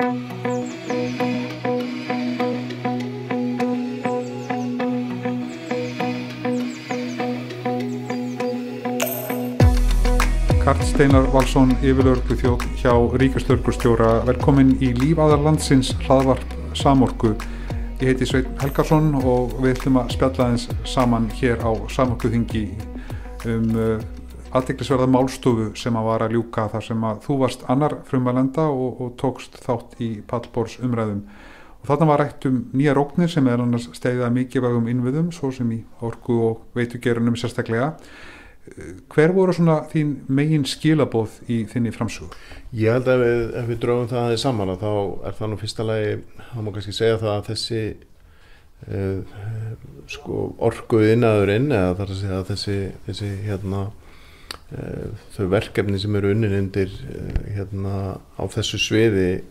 Karl Steinar Valsson, yfirlögregluþjónn hjá ríkislögreglustjóra, velkomin í Lífaðar landsins hlaðvarp Samorku. Ég heiti Sveinn Helgason og við ætlum að spjalla aðeins saman hér á Samorkuþingi athyglisverða málstofu sem að var að ljúka þar sem að þú varst annar frummælenda og tókst þátt í pallborðsumræðum. Og þarna var rætt nýjar ógnir sem meðal annars steðja mikilvægum innviðum, svo sem í orku- og veitugeirunum sérstaklega. Hver voru svona þín megin skilaboð í þinni framsögu? Ég held að ef við drögum það aðeins saman þá það nú fyrsta lagi, það má kannski segja það að þessi orkuiðnaðurinn eða þar að segja þessi þau verkefni sem eru unnin undir á þessu sviði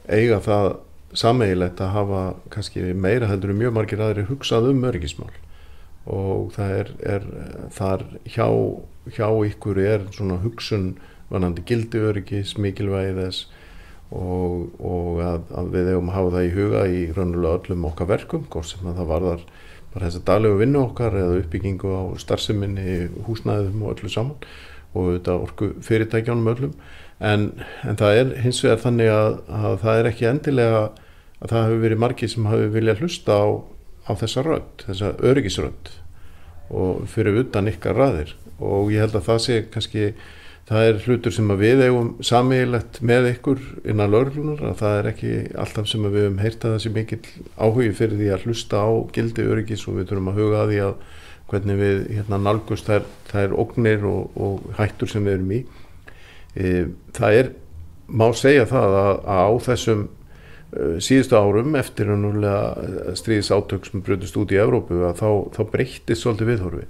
eiga það sameiginlegt að hafa kannski meira heldur mjög margir aðrir hugsað öryggismál. Og það þar hjá ykkur svona hugsun varðandi gildi öryggis, mikilvægi þess og að við eigum að hafa það í huga í raunverulega öllum okkar verkum, hvort sem að það varðar bara þessa daglegu vinnu okkar eða uppbyggingu á starfseminni, húsnæðum og öllu saman og auðvitað orku fyrirtækjunum öllum. En það hins vegar þannig að það ekki endilega að það hefur verið margir sem hafi viljað hlusta á þessa rödd, þessa öryggisrödd og fyrir utan ykkar raðir og ég held að það sé kannski, það hlutur sem að við eigum sameiginlegt með ykkur innan lögreglunnar, að það ekki alltaf sem að við höfum heyrt að það sé mikill áhugi fyrir því að hlusta á gildi öryggis og við þurfum að huga að því að hvernig við nálgumst þær ógnir og hættur sem við erum í. Það má segja það að á þessum síðustu árum eftir stríðsátök sem brutust út í Evrópu að þá breyttist svolítið viðhorfi.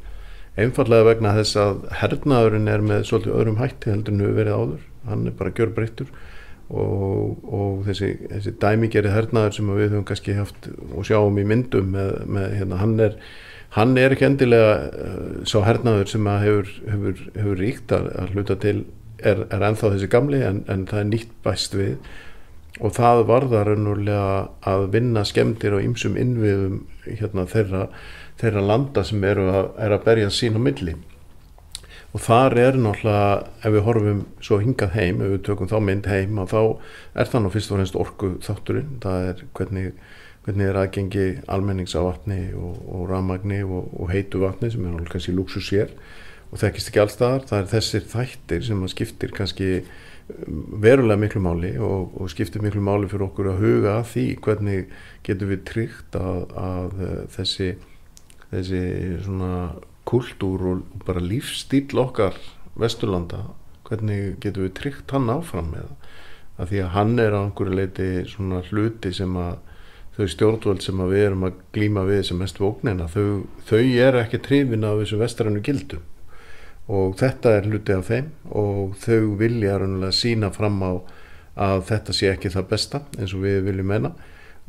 Einfaldlega vegna þess að hernaðurinn með svolítið öðrum hætti heldur en hefur verið áður. Hann bara gjörbreyttur og þessi dæmigerði hernaður sem við höfum kannski haft og sjáum í myndum hann ekki endilega sá hernaður sem að hefur ríkt að hluta til ennþá þessi gamli en það nýtt bæst við. Og það varðar raunverulega að vinna skemmdir á ýmsum innviðum þeirra landa sem eru að berja sín á milli. Og þar náttúrulega, ef við horfum svo hingað heim, ef við tökum þá mynd heim, þá það nú fyrst og fremst orku þátturinn. Það hvernig aðgengi almennings á vatni og rafmagni og heitu vatni sem náttúrulega kannski lúxus hér og þekkist ekki alls staðar. Það þessir þættir sem að skiptir kannski verulega miklu máli og skiptir miklu máli fyrir okkur að huga að því hvernig getum við tryggt að þessi svona kultúr og bara lífsstíll okkar Vesturlanda, hvernig getum við tryggt hann áfram með það, því að hann á einhverju leyti svona hluti sem að þau stjórnvöld sem að við erum að glíma við sem mest ógnina, þau ekki hrifin af þessu vestrænu gildum. Og þetta hluti af þeim og þau vilja raunverulega sýna fram á að þetta sé ekki það besta eins og við viljum meina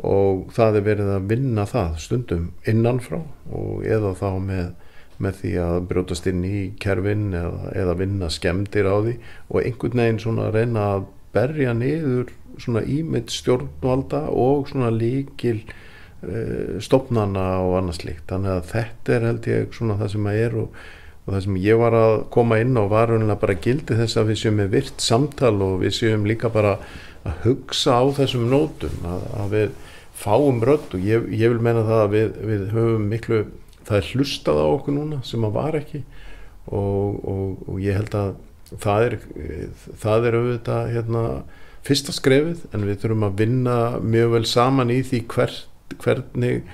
og það verið að vinna það stundum innanfrá og eða þá með því að brjótast inn í kerfin eða vinna skemmdir á því og einhvern veginn svona reyna að berja niður svona ímynd stjórnvalda og svona lykil stofnana og annað slíkt. Þannig að þetta held ég svona það sem að og það sem ég var að koma inn á var bara gildi þess að við séum með virt samtal og við séum líka bara að hugsa á þessum nótum að við fáum rödd og ég vil meina það að við höfum miklu, það hlustað á okkur núna sem að var ekki og ég held að það auðvitað fyrsta skrefið en við þurfum að vinna mjög vel saman í því hvernig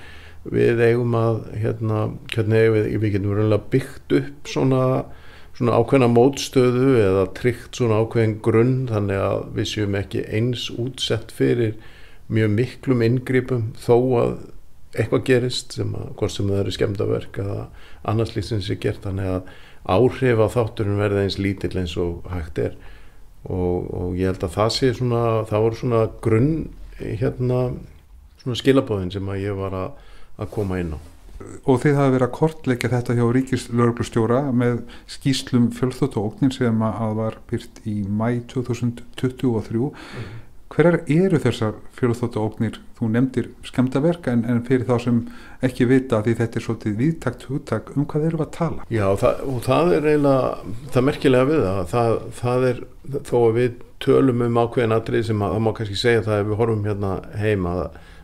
við eigum að hvernig við getum raunverulega byggt upp svona ákveðna mótstöðu eða tryggt svona ákveðin grunn þannig að við séum ekki eins útsett fyrir mjög miklum inngripum þó að eitthvað gerist hvort sem það eru skemmdarverk eða annars slíkt sem sé gert þannig að áhrif á þátturinn verði eins lítill eins og hægt og ég held að það voru svona grunn svona skilaboðin sem að ég var að koma inn á. Og þið hafa verið að kortleggja þetta hjá ríkislögreglustjóra með skýrslum fjölþáttaógnin sem að var birt í maí 2023. Hverjar eru þessar fjölþáttaógnir? Þú nefndir skemmdarverk en fyrir þá sem ekki vita því þetta svolítið víðtækt hugtak, hvað erum við að tala? Já, það eiginlega það merkilega við það þó að við tölum ákveðin atriði sem það má kannski segja það ef við horfum hérna heima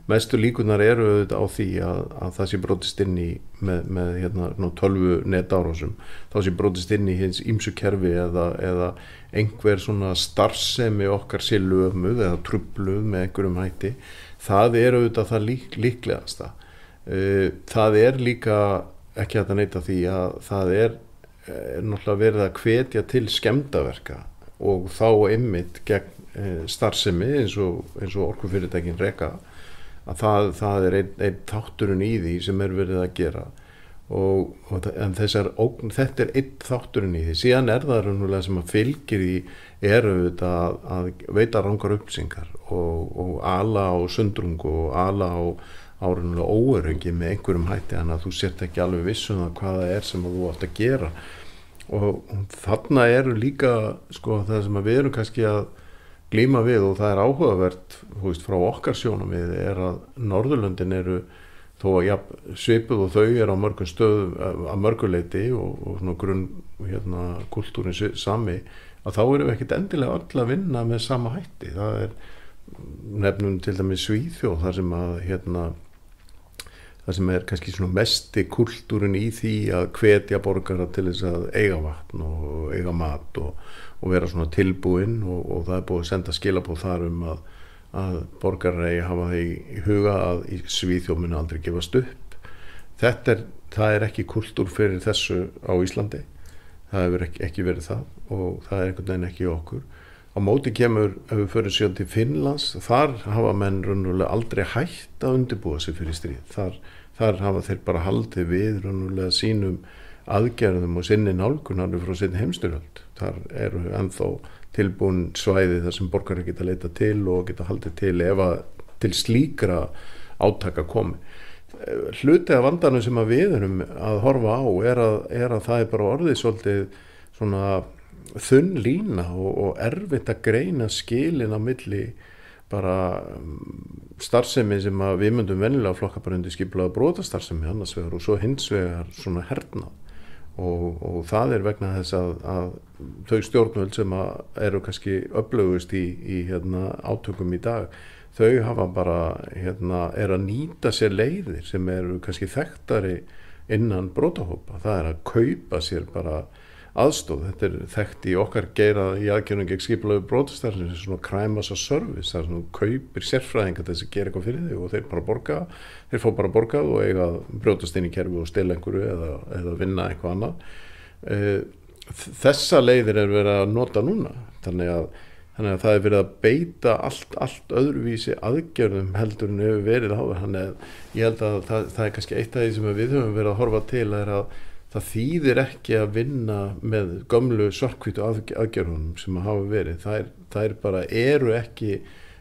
mestu líkurnar eru auðvitað á því að það sé brotist inn í með hérna tölvu netárásum þá sé brotist inn í hins ýmsu kerfi eða einhver svona starfsemi okkar sé lömuð eða trufluð með einhverjum hætti það er auðvitað það líklegasta það er líka ekki hægt að neita því að það er náttúrulega verið að hvetja til skemmdarverka og þá einmitt gegn starfsemi eins og orkufyrirtækin reka að það er einn þátturinn í því sem verið að gera en þetta er einn þátturinn í því síðan það raunverulega sem að fylgir í auðvitað að veita rangar upplýsingar og ala á sundrung og ala á raunverulega óöryggi með einhverjum hætti en að þú sért ekki alveg viss það hvað það er sem þú átt að gera og þarna eru líka sko það sem að við erum kannski að glíma við og það er áhugavert frá okkar sjónarmið að Norðurlöndin eru þó að svipuð og þau eru á mörgum stöðum að mörguleiti og svona grunn kultúrin sami að þá erum við ekkert endilega öll að vinna með sama hætti það nefnum til dæmis Svíþjóð þar sem að það sem kannski svona mesti kultúrin í því að hvetja borgara til þess að eiga vatn og eiga mat og vera svona tilbúin og það búið að senda skilaboð þar að borgarar eigi hafa það í huga að í Svíþjóð muni aldrei gefast upp það er ekki kultúr fyrir þessu á Íslandi það hefur ekki verið það og það er einhvern veginn ekki okkur á móti kemur ef við förum síðan til Finnlands þar hafa menn raunverulega aldrei hætt að undirbúa sig fyrir stríð þar hafa þeir bara haldið við raunverulega sínum aðgerðum og sinni nálgunar frá sinni heimsstyrjöld þar eru ennþá tilbúin svæði þar sem borgarar geta leita til og geta haldið til ef að til slíkra átaka komi hluti af vandanum sem að við erum að horfa á er að það er bara orðið svolítið svona þunn lína og erfitt að greina skilin á milli bara starfsemi sem að við myndum venjulega flokka bara undir skipulagða brotastarfsemi annars vegar og svo hins vegar svona hernað og það er vegna þess að þau stjórnvöld sem eru kannski öflugust í átökum í dag þau hafa bara að nýta sér leiðir sem eru kannski þekktari innan brotahópa það er að kaupa sér bara aðstoð, þetta er þekkt í okkar geira í aðgerðum gegn skipulagðu brotastarfsemi sem svona crime as a service það er svona kaupir sérfræðingar til þess að gera eitthvað fyrir þig og þeir fá bara borgað og eiga brjótast inn í kerfi og stela einhverju eða vinna eitthvað annað þessa leiðir er verið að nota núna þannig að það er verið að beita allt öðruvísi aðgerðum heldur en hefur verið áður þannig að ég held að það er kannski eitt af því sem við höfum verið að horfa til er að það þýðir ekki að vinna með gömlu svarthvítu aðgerðunum sem hafa verið. Það bara eru ekki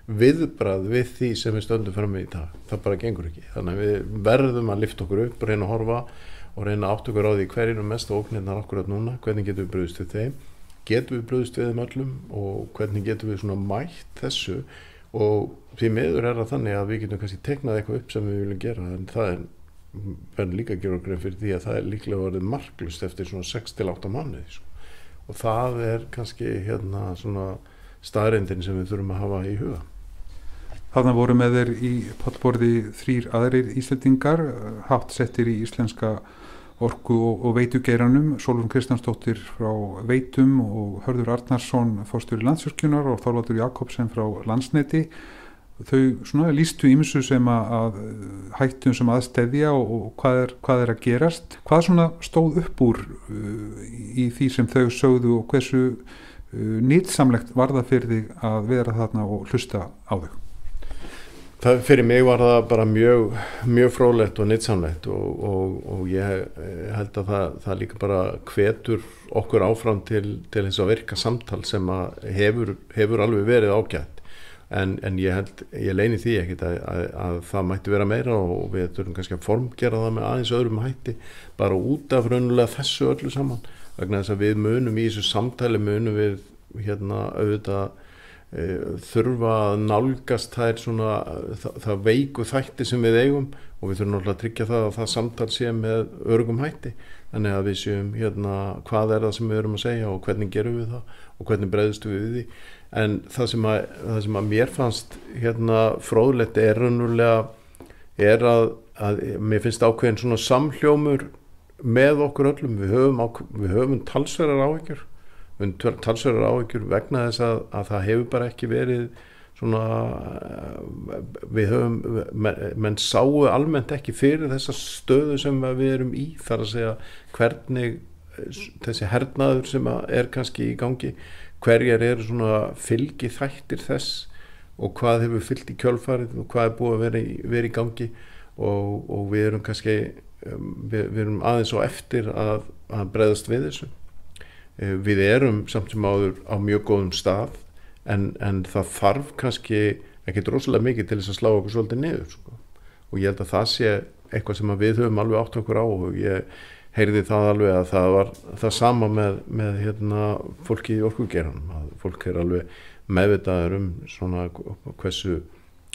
viðbragð við því sem við stöndum fram í dag. Það bara gengur ekki. Þannig að við verðum að lyfta okkur upp og reyna að horfa og reyna að átta okkur á því hverjir eru mest ógnirnar akkurat núna, hvernig getum við brugðist við þeim, getum við brugðist við þeim öllum og hvernig getum við svona mætt þessu og því miður það þannig að við getum kannski teiknað eitthvað upp sem við viljum gera en það verður líka að gera okkur fyrir því að það er líklega orðið marklust eftir svona 6-8 mánuði og það kannski svona staðreyndin sem við þurfum að hafa í huga. Þarna voru með þeir í pallborði 3 aðrir Íslendingar, hátt settir í íslenska orku og veitugeiranum, Sólrún Kristjánsdóttir frá Veitum og Hörður Arnarsson forstjóri Landsvirkjunar og Þorvaldur Jakobsen frá Landsneti. Þau svona lýstu ýmsu sem að hættum sem aðsteðja og hvað er að gerast. Hvað svona stóð upp úr í því sem þau sögðu og hversu nytsamlegt var það fyrir þig að vera þarna og hlusta á þau? Það fyrir mig var það bara mjög fróðlegt og nytsamlegt og ég held að það líka bara hvetur okkur áfram til þess að virka samtal sem að hefur alveg verið ágætt. En ég leyni því ekkert að það mætti vera meira og við þurfum kannski að formgera það með aðeins öðrum hætti bara út af raunverulega þessu öllu saman vegna þess að við munum í þessu samtali munum við auðvitað þurfa að nálgast þær svona það veiku þætti sem við eigum og við þurfum náttúrulega að tryggja það að það samtal sé með öruggum hætti þannig að við séum hvað það sem við erum að segja og hvernig gerum við það og hvernig bregðumst við því en það sem að mér fannst fróðlegt raunverulega að mér finnst ákveðin svona samhljómur með okkur öllum við höfum talsverðar áhyggjur vegna þess að það hefur bara ekki verið svona við höfum menn sáu almennt ekki fyrir þessa stöðu sem við erum í þar að segja hvernig þessi hernaður sem kannski í gangi hverjar eru svona fylgi þættir þess og hvað hefur fylgt í kjölfarið og hvað búið að vera í gangi og við erum kannski við erum aðeins á eftir að bregðast við þessu við erum samt sem áður á mjög góðum stað en það þarf kannski ekki rosalega mikið til þess að slá okkur svolítið niður sko. Og ég held að það sé eitthvað sem við höfum alveg átt okkur á og ég heyrði það alveg að það var það sama með fólki í orkugeiranum að fólk alveg meðvitaður svona hversu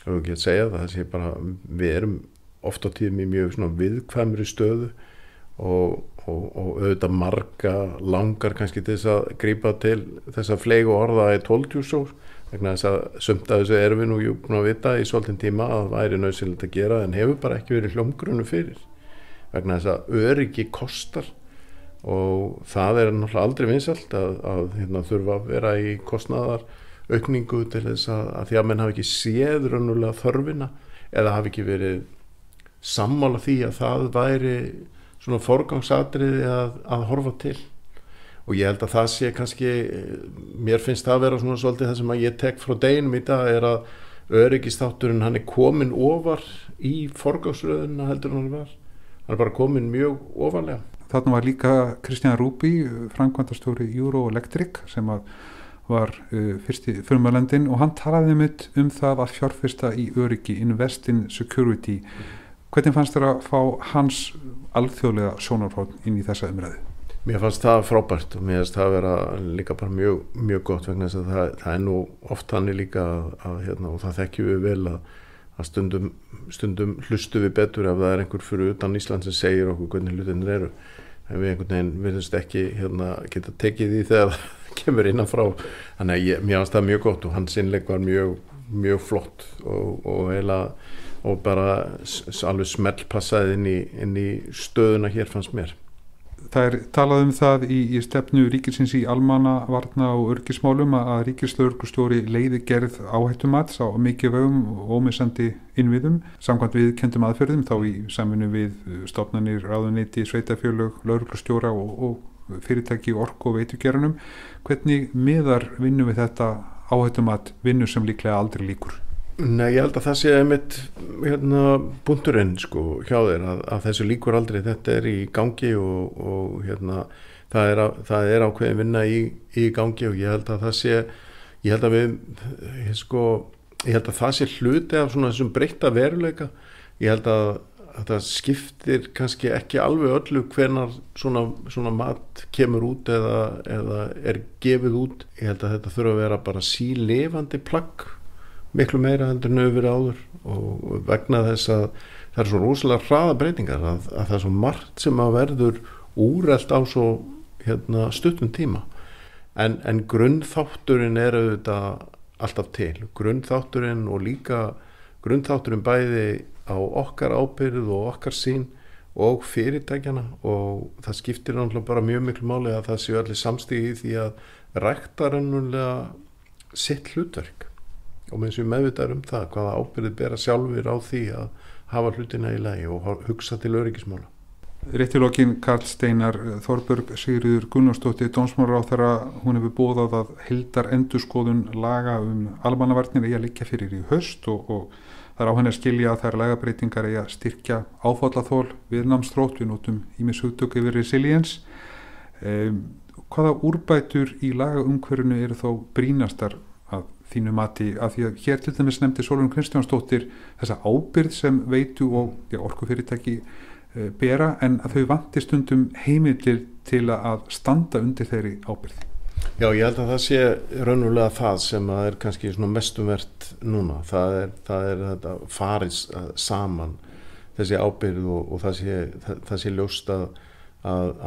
ekki að segja það sé bara við erum oft á tíðum í mjög svona viðkvæmri stöðu og auðvitað marga langar kannski til þess að grípa til þess að fleygu orða í 12 vegna þess að sumt af þessu erum við nú búin að vita í svolítinn tíma að væri nauðsynlegt að gera en hefur bara ekki verið hljómgrunnu fyrir vegna þess að öryggi kostar og það náttúrulega aldrei vinsælt að þurfa að vera í kostnaðar aukningu til þess að því að menn hafi ekki séð raunverulega þörfina eða hafi ekki verið sammála því að það væri svona forgangsatriði að horfa til og ég held að það sé kannski mér finnst það að vera svona svolítið það sem að ég tek frá deginum í dag að öryggisþátturinn hann komin ofar í forgangsröðuna heldur hann var bara komin mjög ofarlega. Þarna var líka Kristján Rúbi framkvæmdastjóri Euroelectric sem var fyrsti firmalendin og hann talaði mitt það að fjárfesta í öryggi invest in security. Hvernig fannst þér að fá hans alþjóðlega sjónarhorn inn í þessa umræðu? Mér fannst það frábært og mér fannst það vera líka bara mjög gott vegna þess að það nú oft hannig líka að og það þekkjum við vel að stundum hlustu við betur ef það einhver fyrir utan Ísland sem segir okkur hvernig hlutinir eru en við einhvern veginn virðumst ekki geta tekið því þegar það kemur innan frá þannig að mér fannst það mjög gott og hans innlegg var mjög flott og eiginlega og bara alveg smellpassaði inn í stöðuna hér fannst mér. Það talað það í stefnu ríkisins í almannavarna og öryggismálum að ríkislögreglustjóri leiði gerð áhættumats á mikilvægum og ómissandi innviðum samkvæmt viðurkenndum aðferðum þá í samvinnu við stofnanir, ráðuneyti, sveitarfélög, lögreglustjóra og fyrirtæki orku og veitugeranum. Hvernig miðar vinnu við þetta áhættumat vinnu sem líklega aldrei lýkur? Nei, ég held að það sé einmitt punkturinn hjá þér að þessu líkur aldrei, þetta í gangi og það ákveðin vinna í gangi og ég held að það sé hluti af svona þessum breytta veruleika. Ég held að það skiptir kannski ekki alveg öllu hvenær svona mat kemur út eða gefið út. Ég held að þetta þurfa að vera bara sílifandi plagg miklu meira heldur en hefur verið áður og vegna þess að það svo rosalega hraða breytingar að það svo margt sem að verður úrelt á svo stuttum tíma en grunnþátturinn auðvitað alltaf til grunnþátturinn og líka grunnþátturinn bæði á okkar ábyrgð og okkar sýn og fyrirtækjana og það skiptir náttúrulega bara mjög miklu máli að það séu allir samstígi í því að rækta raunverulega sitt hlutverk og með þessu meðvitaður það hvaða ábyrgð bera sjálfur á því að hafa hlutina í lagi og hugsa til öryggismála. Rétt í lokin Karl Steinar Þorbjörg Sigríður Gunnlaugsdóttir dómsmálaráðherra hún hefur boðað að heildarendurskoðun laga almannavarnir eigi að liggja fyrir í haust og það á henni að skilja að þær lagabreytingar eigi að styrkja áfallaþol viðnámsþrótt við notum ýmis hugtök yfir resilience. Hvaða úrbætur í lagaumhverfinu eru þó brýnastar að þínu mati af því að hér til dæmis nefndi Sólrún Kristjánsdóttir þessa ábyrgð sem veitu og orkufyrirtæki bera en að þau vanti stundum heimildir til að standa undir þeirri ábyrgð. Já, ég held að það sé raunverulega það sem er kannski svona mestumvert núna. Það er þetta farið saman þessi ábyrgð og það sé ljóst að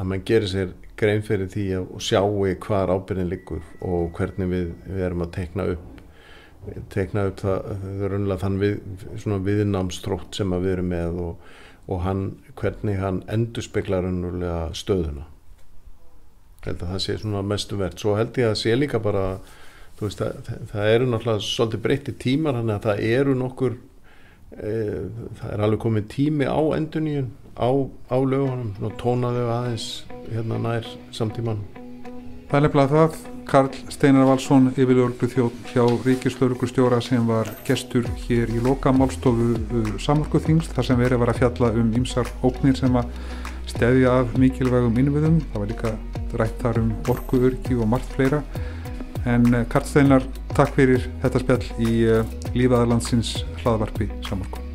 mann gerir sér grein fyrir því og sjáu hvar ábyrgðin liggur og hvernig við erum að teikna upp það raunverulega þann viðnámsþrótt sem við erum með og hvernig hann endurspeglar raunverulega stöðuna. Ég held að það sé svona mestumvert. Svo held ég að sé líka bara, þú veist, það eru náttúrulega svolítið breyttir tímar, þannig að það eru nokkur, það alveg komið tími á endurnýjun á lögunum, svona tónaðu aðeins nær samtíman. Það er nefnilega það, Karl Steinar Valsson, yfirlögregluþjónn hjá ríkislögreglustjóra sem var gestur hér í lokamálstofu Samorkuþings, þar sem verið var að fjalla ýmsar ógnir sem að steðja að mikilvægum innviðum. Það var líka rætt þar orkuöryggi og margt fleira. En Karl Steinar, takk fyrir þetta spjall í Lífæðarlandsins hlaðvarpi Samorku.